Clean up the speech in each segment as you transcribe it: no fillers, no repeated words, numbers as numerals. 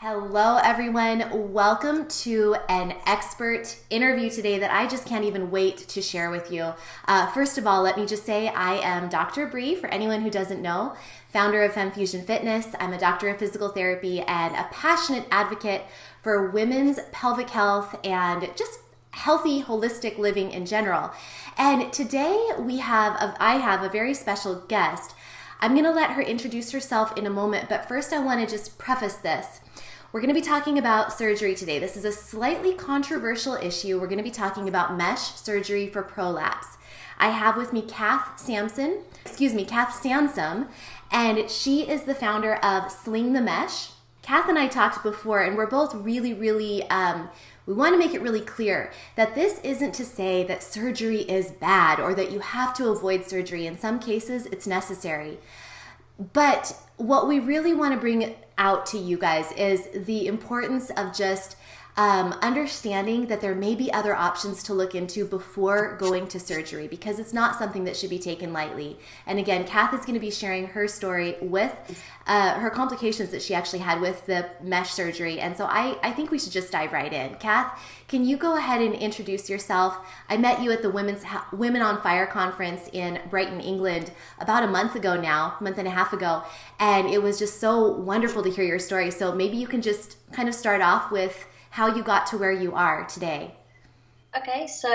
Hello, everyone. Welcome to an expert interview today that I just can't even wait to share with you. First of all, let me just say I am Dr. Bree, for anyone who doesn't know, founder of FemFusion Fitness. I'm a doctor of physical therapy and a passionate advocate for women's pelvic health and just healthy, holistic living in general. And today I have a very special guest. I'm going to let her introduce herself in a moment, but first I want to just preface this. We're going to be talking about surgery today. This is a slightly controversial issue. We're going to be talking about mesh surgery for prolapse. I have with me Kath Sansom, and she is the founder of Sling the Mesh. Kath and I talked before, and we're both really, we want to make it really clear that this isn't to say that surgery is bad or that you have to avoid surgery. In some cases, it's necessary. But what we really want to bring out to you guys is the importance of just understanding that there may be other options to look into before going to surgery, because it's not something that should be taken lightly. And again, Kath is going to be sharing her story with her complications that she actually had with the mesh surgery. And so I think we should just dive right in. Kath, can you go ahead and introduce yourself? I met you at the Women on Fire conference in Brighton, England about a month and a half ago. And it was just so wonderful to hear your story. So maybe you can just kind of start off with how you got to where you are today. Okay, so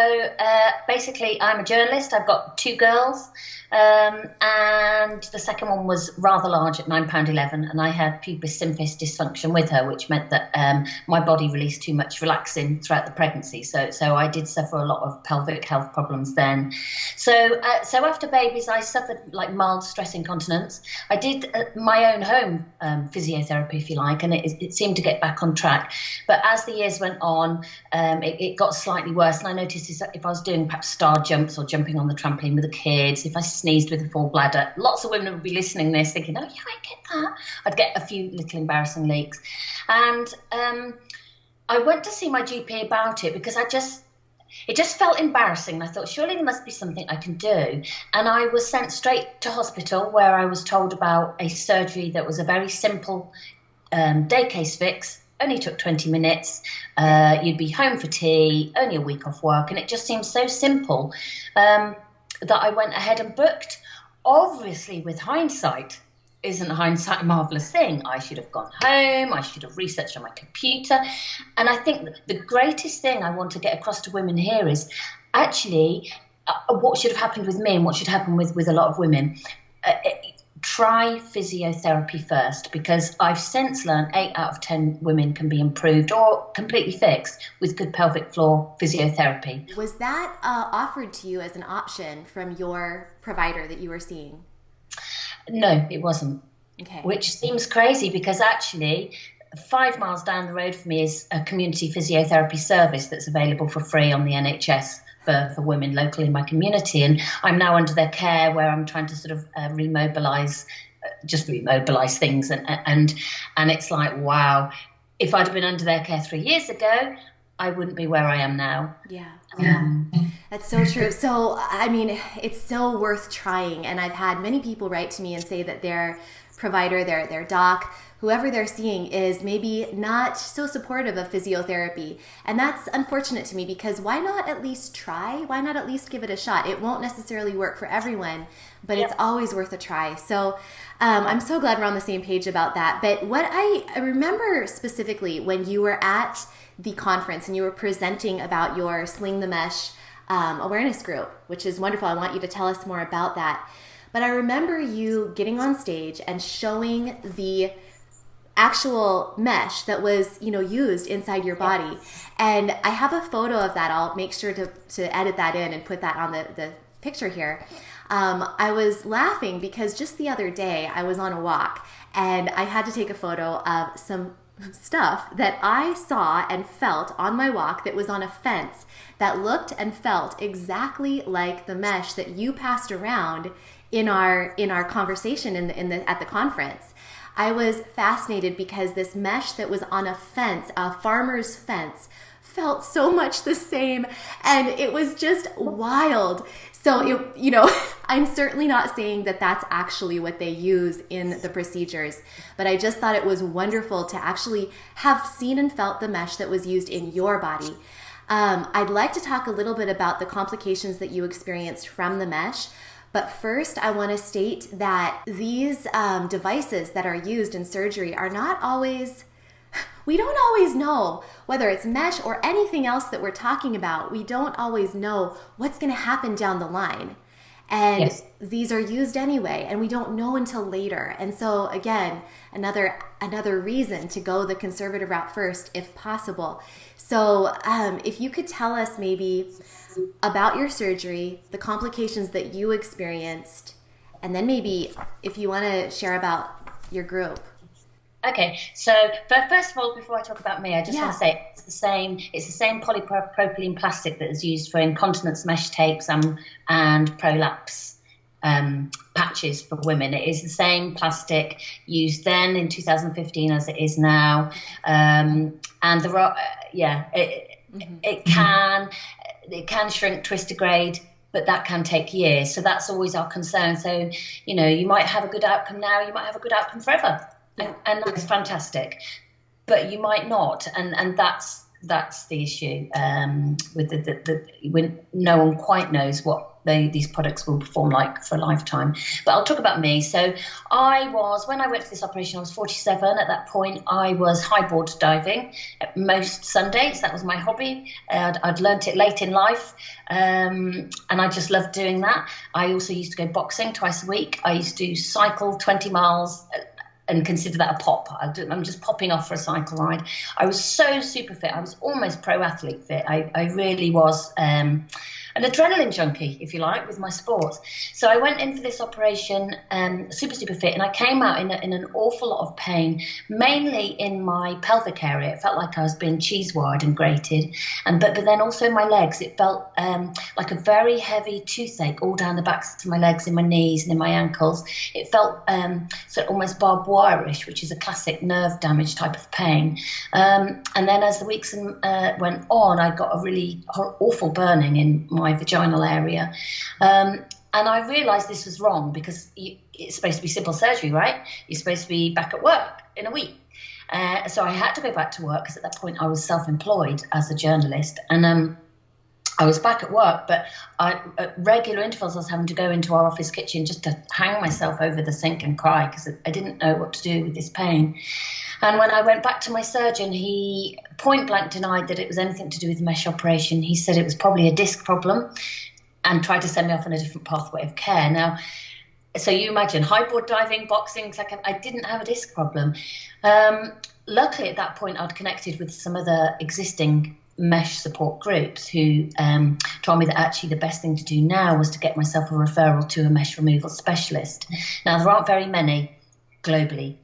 basically I'm a journalist. I've got two girls, and the second one was rather large at £9.11, and I had pubis symphysis dysfunction with her, which meant that my body released too much relaxin throughout the pregnancy. So I did suffer a lot of pelvic health problems then. So after babies, I suffered like mild stress incontinence. I did my own home physiotherapy, if you like, and it seemed to get back on track. But as the years went on, it got slightly worse. And I noticed if I was doing perhaps star jumps or jumping on the trampoline with the kids, if I sneezed with a full bladder, lots of women would be listening to this thinking, oh yeah, I get that. I'd get a few little embarrassing leaks. And I went to see my GP about it because it just felt embarrassing. I thought, surely there must be something I can do. And I was sent straight to hospital, where I was told about a surgery that was a very simple day case fix. Only took 20 minutes. You'd be home for tea, only a week off work. And it just seemed so simple that I went ahead and booked. Obviously, with hindsight, isn't hindsight a marvellous thing? I should have gone home. I should have researched on my computer. And I think the greatest thing I want to get across to women here is actually what should have happened with me and what should happen with a lot of women. Try physiotherapy first, because I've since learned 8 out of 10 women can be improved or completely fixed with good pelvic floor physiotherapy. Was that offered to you as an option from your provider that you were seeing? No, it wasn't. Okay. Which seems crazy, because actually 5 miles down the road from me is a community physiotherapy service that's available for free on the NHS. For women locally in my community, and I'm now under their care, where I'm trying to sort of remobilize things, and it's like, wow, if I'd have been under their care 3 years ago, I wouldn't be where I am now. Yeah. That's so true. So I mean, it's so worth trying, and I've had many people write to me and say that their provider, their doc, whoever they're seeing is maybe not so supportive of physiotherapy. And that's unfortunate to me, because why not at least try? Why not at least give it a shot? It won't necessarily work for everyone, but It's always worth a try. So I'm so glad we're on the same page about that. But what I remember specifically when you were at the conference and you were presenting about your Sling the Mesh awareness group, which is wonderful. I want you to tell us more about that. But I remember you getting on stage and showing the actual mesh that was, used inside your body. And I have a photo of that. I'll make sure to edit that in and put that on the picture here. I was laughing because just the other day I was on a walk and I had to take a photo of some stuff that I saw and felt on my walk that was on a fence that looked and felt exactly like the mesh that you passed around in our conversation at the conference. I was fascinated because this mesh that was on a fence, a farmer's fence, felt so much the same, and it was just wild. So, I'm certainly not saying that that's actually what they use in the procedures, but I just thought it was wonderful to actually have seen and felt the mesh that was used in your body. I'd like to talk a little bit about the complications that you experienced from the mesh, but first I want to state that these devices that are used in surgery are not always... We don't always know whether it's mesh or anything else that we're talking about. We don't always know what's going to happen down the line. And yes, these are used anyway, and we don't know until later. And so again, another reason to go the conservative route first, if possible. So if you could tell us maybe about your surgery, the complications that you experienced, and then maybe if you want to share about your group. Okay, so first of all, before I talk about me, I just want to say it's the same polypropylene plastic that is used for incontinence mesh tapes and prolapse patches for women. It is the same plastic used then in 2015 as it is now, and there are it can shrink, twist, degrade, but that can take years. So that's always our concern. So you might have a good outcome now, you might have a good outcome forever. And that's fantastic, but you might not, and that's the issue with when no one quite knows what these products will perform like for a lifetime. But I'll talk about me. So when I went for this operation, I was 47. At that point, I was highboard diving most Sundays. That was my hobby. I'd learnt it late in life, and I just loved doing that. I also used to go boxing twice a week. I used to cycle 20 miles and consider that a pop. I'm just popping off for a cycle ride. I was so super fit. I was almost pro athlete fit. I really was an adrenaline junkie, if you like, with my sports. So I went in for this operation, super fit, and I came out in an awful lot of pain, mainly in my pelvic area. It felt like I was being cheese-wired and grated, but then also my legs. It felt like a very heavy toothache all down the backs of my legs, in my knees and in my ankles. It felt sort of almost barbed wire-ish, which is a classic nerve damage type of pain. And then as the weeks went on, I got a really awful burning in my vaginal area. And I realised this was wrong because it's supposed to be simple surgery, right? You're supposed to be back at work in a week. So I had to go back to work because at that point I was self-employed as a journalist. And I was back at work, but at regular intervals I was having to go into our office kitchen just to hang myself over the sink and cry because I didn't know what to do with this pain. And when I went back to my surgeon, he point blank denied that it was anything to do with the mesh operation. He said it was probably a disc problem and tried to send me off on a different pathway of care. Now, so you imagine, highboard diving, boxing, I didn't have a disc problem. Luckily, at that point, I'd connected with some other existing mesh support groups who told me that actually the best thing to do now was to get myself a referral to a mesh removal specialist. Now, there aren't very many globally,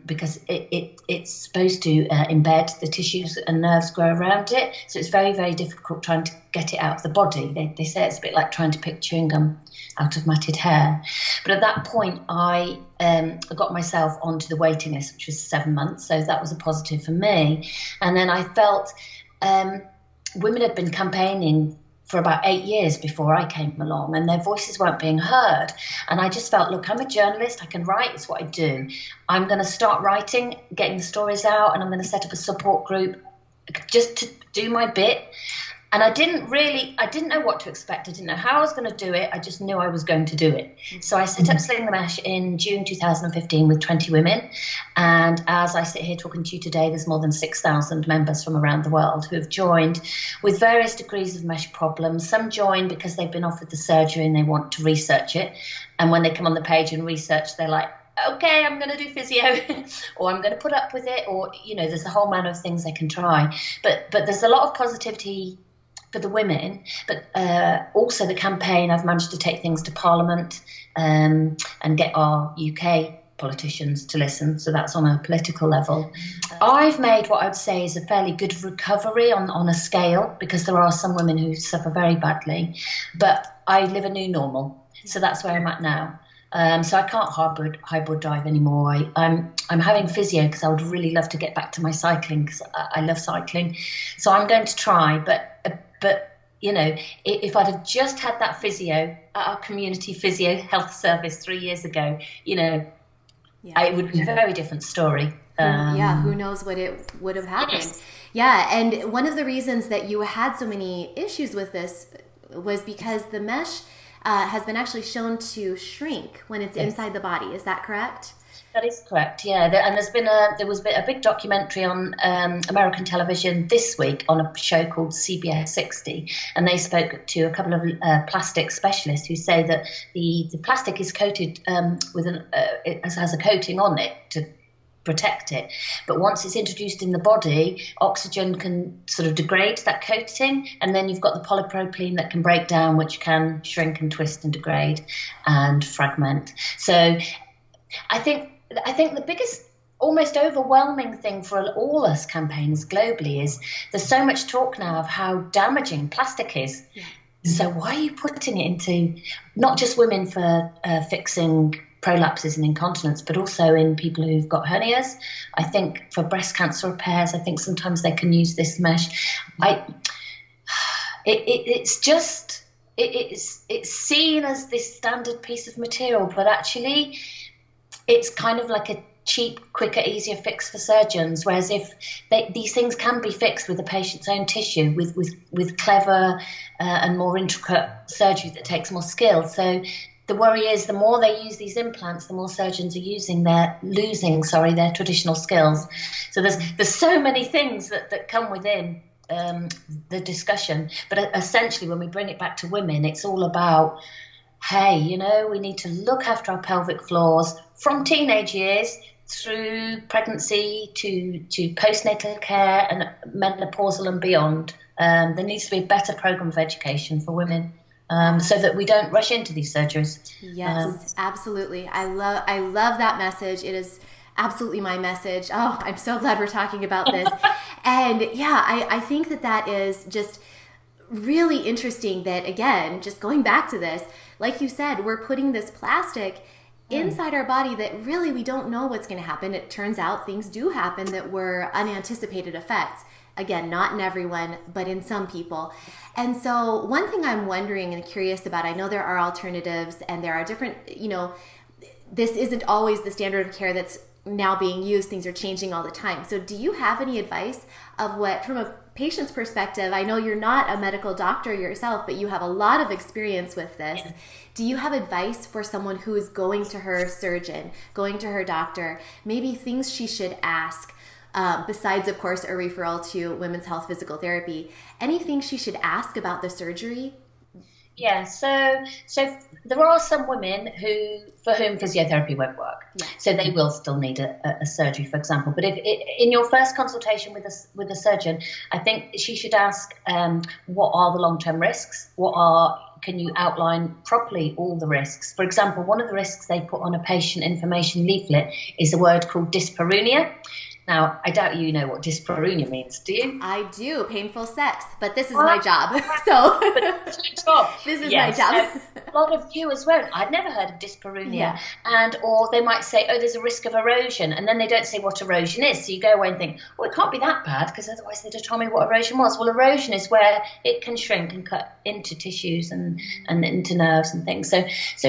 because it's supposed to embed the tissues and nerves grow around it. So it's very, very difficult trying to get it out of the body. They say it's a bit like trying to pick chewing gum out of matted hair. But at that point, I got myself onto the waiting list, which was 7 months. So that was a positive for me. And then I felt women had been campaigning for about 8 years before I came along, and their voices weren't being heard. And I just felt, look, I'm a journalist, I can write, it's what I do. I'm going to start writing, getting the stories out, and I'm going to set up a support group just to do my bit. And I didn't know what to expect. I didn't know how I was going to do it. I just knew I was going to do it. So I set up Sling the Mesh in June 2015 with 20 women. And as I sit here talking to you today, there's more than 6,000 members from around the world who have joined with various degrees of mesh problems. Some join because they've been offered the surgery and they want to research it. And when they come on the page and research, they're like, okay, I'm going to do physio or I'm going to put up with it, or, there's a whole manner of things they can try. But there's a lot of positivity for the women, but also the campaign, I've managed to take things to Parliament and get our UK politicians to listen. So that's on a political level. I've made what I'd say is a fairly good recovery on a scale, because there are some women who suffer very badly, but I live a new normal. So that's where I'm at now. So I can't hybrid drive anymore. I'm having physio because I would really love to get back to my cycling, because I love cycling. So I'm going to try, but you know, if I'd have just had that physio at our community physio health service 3 years ago, you know, it would be a very different story. Who knows what it would have happened. Yes. Yeah, and one of the reasons that you had so many issues with this was because the mesh has been actually shown to shrink when it's inside the body. Is that correct? That is correct, yeah. And there was a big documentary on American television this week on a show called CBS 60, and they spoke to a couple of plastic specialists who say that the plastic is coated it has a coating on it to protect it, but once it's introduced in the body, oxygen can sort of degrade that coating, and then you've got the polypropylene that can break down, which can shrink and twist and degrade and fragment. So I think the biggest, almost overwhelming thing for all us campaigners globally is there's so much talk now of how damaging plastic is. Yeah. So why are you putting it into not just women for fixing prolapses and incontinence, but also in people who've got hernias? I think for breast cancer repairs, I think sometimes they can use this mesh. It's seen as this standard piece of material, but actually it's kind of like a cheap, quicker, easier fix for surgeons. Whereas if these things can be fixed with the patient's own tissue, with clever and more intricate surgery that takes more skill. So the worry is the more they use these implants, the more surgeons are losing their traditional skills. So there's so many things that come within the discussion. But essentially, when we bring it back to women, it's all about, hey, you know, we need to look after our pelvic floors from teenage years through pregnancy to postnatal care and menopausal and beyond. There needs to be a better program of education for women, so that we don't rush into these surgeries. Yes, absolutely. I love that message. It is absolutely my message. Oh, I'm so glad we're talking about this. And yeah, I think that is just really interesting that, again, just going back to this, like you said, we're putting this plastic inside our body that really we don't know what's going to happen. It turns out things do happen that were unanticipated effects. Again, not in everyone, but in some people. And so one thing I'm wondering and curious about, I know there are alternatives and there are different, you know, this isn't always the standard of care that's now being used. Things are changing all the time. So do you have any advice of what, from a patient's perspective, I know you're not a medical doctor yourself, but you have a lot of experience with this. Yeah. Do you have advice for someone who is going to her surgeon, going to her doctor, maybe things she should ask, besides, of course, a referral to women's health physical therapy, anything she should ask about the surgery? Yeah, so there are some women for whom physiotherapy won't work. Yeah. So they will still need a surgery, for example. But if in your first consultation with a surgeon, I think she should ask, what are the long-term risks? Can you outline properly all the risks? For example, one of the risks they put on a patient information leaflet is a word called dyspareunia. Now, I doubt you know what dyspareunia means, do you? I do, painful sex, but this is my job. So this is my job. A lot of viewers won't. I'd never heard of dyspareunia. Yeah. Or they might say, oh, there's a risk of erosion, and then they don't say what erosion is. So you go away and think, well, it can't be that bad, because otherwise they'd have told me what erosion was. Well, erosion is where it can shrink and cut into tissues and into nerves and things. So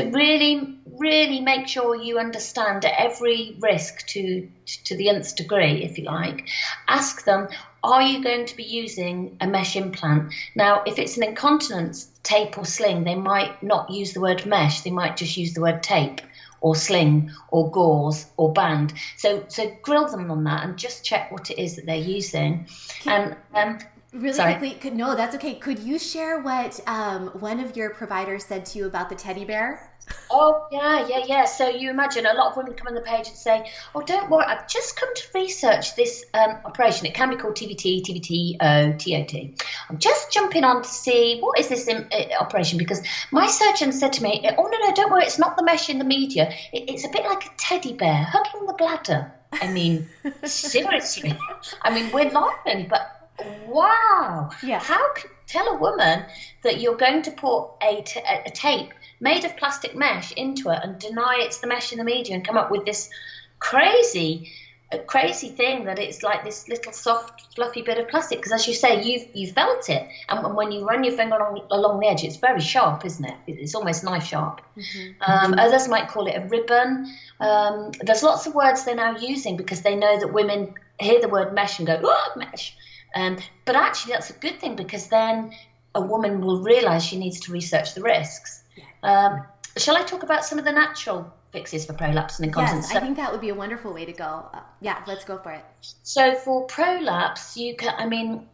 really, really make sure you understand every risk to the nth degree, if you like. Ask them, are you going to be using a mesh implant? Now, if it's an incontinence tape or sling, they might not use the word mesh. They might just use the word tape or sling or gauze or band. So grill them on that and just check what it is that they're using. Really quickly, no, that's okay. Could you share what one of your providers said to you about the teddy bear? Oh, yeah. So you imagine a lot of women come on the page and say, oh, don't worry, I've just come to research this operation. It can be called TVT, TVT, TOT. I'm just jumping on to see what is this operation, because my surgeon said to me, oh, no, don't worry, it's not the mesh in the media. It's a bit like a teddy bear hugging the bladder. I mean, seriously. I mean, we're laughing, but wow. Yeah. How can you tell a woman that you're going to put a tape made of plastic mesh into it and deny it's the mesh in the media and come up with this crazy thing that it's like this little soft fluffy bit of plastic, because as you say, you felt it, and when you run your finger along the edge, it's very sharp, isn't it? It's almost knife sharp. Others might call it a ribbon. There's lots of words they're now using because they know that women hear the word mesh and go, oh, mesh. But actually that's a good thing, because then a woman will realize she needs to research the risks. Shall I talk about some of the natural fixes for prolapse and incontinence? Yes, I think that would be a wonderful way to go. Yeah, let's go for it. So for prolapse, you can, I mean,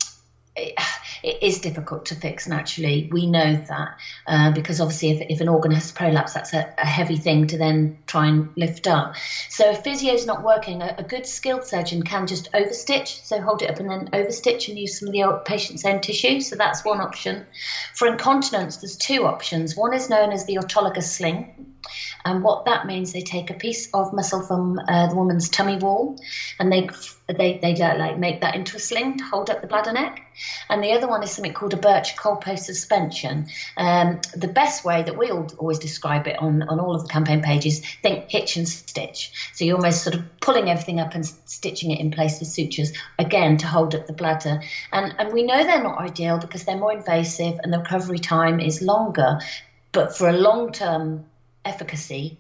it is difficult to fix naturally. We know that because obviously if an organ has prolapse, that's a heavy thing to then try and lift up. So if physio is not working, a good skilled surgeon can just overstitch, so hold it up and then overstitch and use some of the patient's own tissue. So that's one option. For incontinence, there's two options. One is known as the autologous sling. And what that means, they take a piece of muscle from the woman's tummy wall and they like make that into a sling to hold up the bladder neck. And the other one is something called a birch coalpost suspension. The best way that we always describe it on all of the campaign pages, think hitch and stitch. So you're almost sort of pulling everything up and stitching it in place with sutures, again, to hold up the bladder. And we know they're not ideal because they're more invasive and the recovery time is longer. But for a long-term efficacy,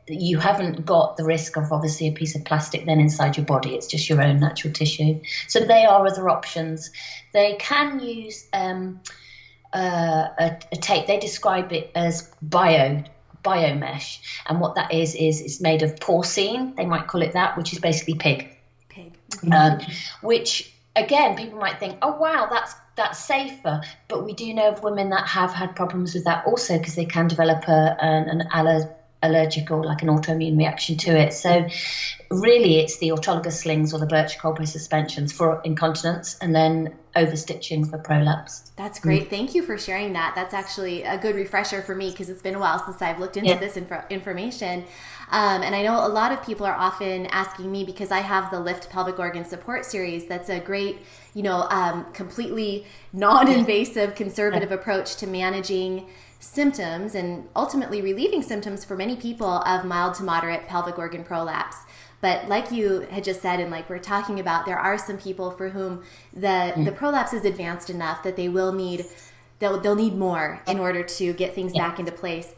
you haven't got the risk of obviously a piece of plastic then inside your body. It's just your own natural tissue. So they are other options. They can use a tape. They describe it as biomesh, and what that is it's made of porcine. They might call it that, which is basically pig. Which again, people might think, oh wow, that's safer, but we do know of women that have had problems with that also, because they can develop an allergic or like an autoimmune reaction to it. So really it's the autologous slings or the birch coalpost suspensions for incontinence, and then overstitching for prolapse. That's great. Thank you for sharing that. That's actually a good refresher for me, because it's been a while since I've looked into this information. And I know a lot of people are often asking me, because I have the Lift Pelvic Organ Support series. That's a great, completely non-invasive, conservative approach to managing symptoms and ultimately relieving symptoms for many people of mild to moderate pelvic organ prolapse. But like you had just said, and like we're talking about, there are some people for whom the prolapse is advanced enough that they'll need more in order to get things back into place.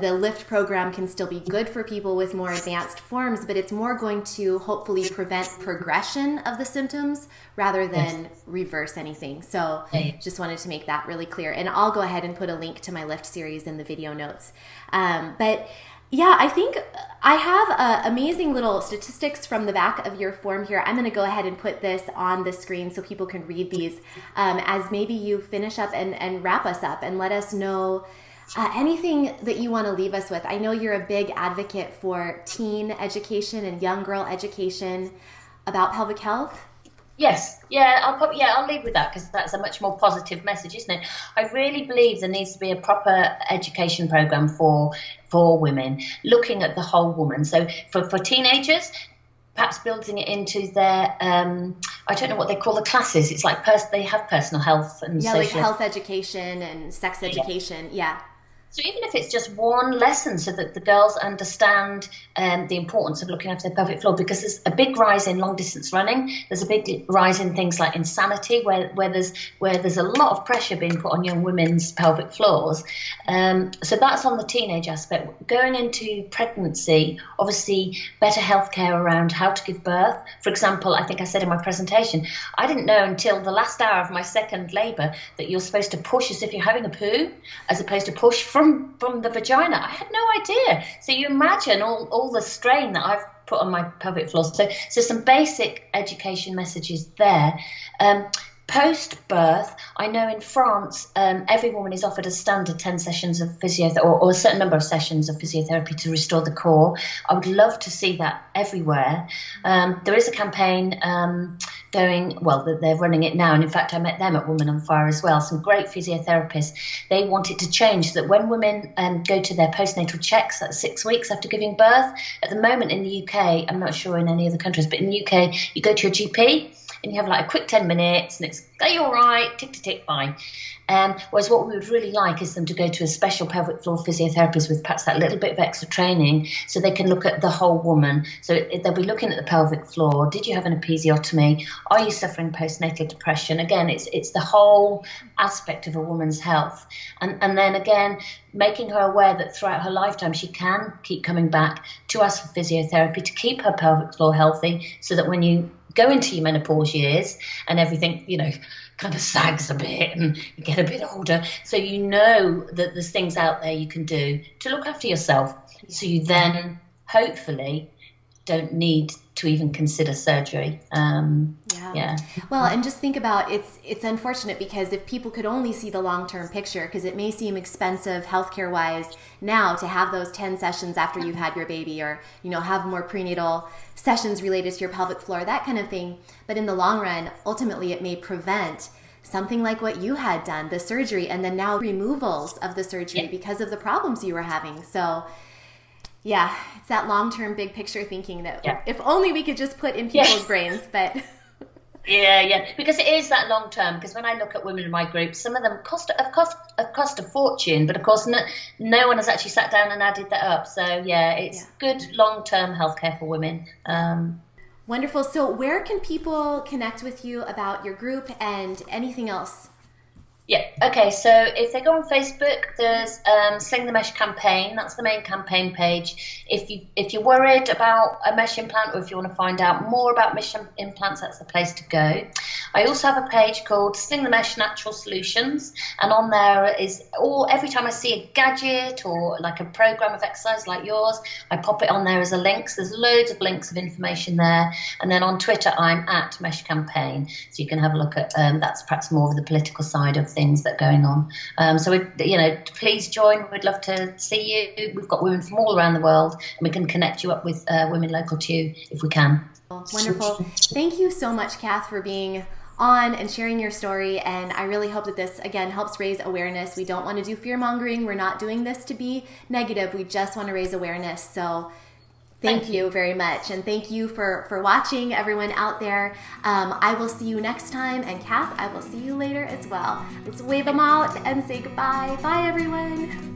The LIFT program can still be good for people with more advanced forms, but it's more going to hopefully prevent progression of the symptoms rather than reverse anything. So just wanted to make that really clear. And I'll go ahead and put a link to my LIFT series in the video notes. But yeah, I think I have amazing little statistics from the back of your form here. I'm going to go ahead and put this on the screen so people can read these as maybe you finish up and wrap us up and let us know anything that you want to leave us with. I know you're a big advocate for teen education and young girl education about pelvic health. Yes, I'll leave with that, because that's a much more positive message, isn't it? I really believe there needs to be a proper education program for women, looking at the whole woman. So for teenagers, perhaps building it into their I don't know what they call the classes. It's like they have personal health and social, like health education and sex education. Yeah. So even if it's just one lesson, so that the girls understand the importance of looking after their pelvic floor, because there's a big rise in long distance running. There's a big rise in things like insanity, where there's a lot of pressure being put on young women's pelvic floors. So that's on the teenage aspect. Going into pregnancy, obviously better healthcare around how to give birth. For example, I think I said in my presentation, I didn't know until the last hour of my second labour that you're supposed to push as if you're having a poo, as opposed to push from the vagina. I had no idea. So you imagine all the strain that I've put on my pelvic floor. So some basic education messages there. Post-birth, I know in France, every woman is offered a standard 10 sessions of physiotherapy, or a certain number of sessions of physiotherapy to restore the core. I would love to see that everywhere. There is a campaign going, well, they're running it now, and in fact I met them at Women on Fire as well, some great physiotherapists. They want it to change, so that when women go to their postnatal checks at 6 weeks after giving birth, at the moment in the UK, I'm not sure in any other countries, but in the UK, you go to your GP and you have like a quick 10 minutes and it's, are you all right? Tick, tick, tick, fine. Whereas what we would really like is them to go to a special pelvic floor physiotherapist with perhaps that little bit of extra training so they can look at the whole woman. So they'll be looking at the pelvic floor. Did you have an episiotomy? Are you suffering postnatal depression? Again, it's the whole aspect of a woman's health. And then again, making her aware that throughout her lifetime she can keep coming back to us for physiotherapy to keep her pelvic floor healthy, so that when you go into your menopause years and everything, kind of sags a bit and you get a bit older, so you know that there's things out there you can do to look after yourself, so you then hopefully don't need to even consider surgery. Yeah. Well, and just think about, it's unfortunate because if people could only see the long-term picture, because it may seem expensive healthcare wise now to have those 10 sessions after you've had your baby, or have more prenatal sessions related to your pelvic floor, that kind of thing. But in the long run, ultimately it may prevent something like what you had done, the surgery, and then now removals of the surgery because of the problems you were having. So yeah, it's that long-term big picture thinking that if only we could just put in people's brains, but Yeah, because it is that long term. Because when I look at women in my group, some of them cost a fortune, but of course no one has actually sat down and added that up. So it's good long term healthcare for women. Wonderful. So where can people connect with you about your group and anything else? Yeah. Okay. So if they go on Facebook, there's Sling the Mesh campaign. That's the main campaign page. If you're worried about a mesh implant, or if you want to find out more about mesh implants, that's the place to go. I also have a page called Sling the Mesh Natural Solutions, and on there is every time I see a gadget or like a program of exercise like yours, I pop it on there as a link. So there's loads of links of information there. And then on Twitter, I'm at Mesh Campaign, so you can have a look at that's perhaps more of the political side of things that are going on. So please join. We'd love to see you. We've got women from all around the world, and we can connect you up with women local to you if we can. Wonderful. Thank you so much, Kath, for being on and sharing your story. And I really hope that this, again, helps raise awareness. We don't want to do fear mongering. We're not doing this to be negative. We just want to raise awareness. So thank you very much. And thank you for watching, everyone out there. I will see you next time. And Kath, I will see you later as well. Let's wave them out and say goodbye. Bye, everyone.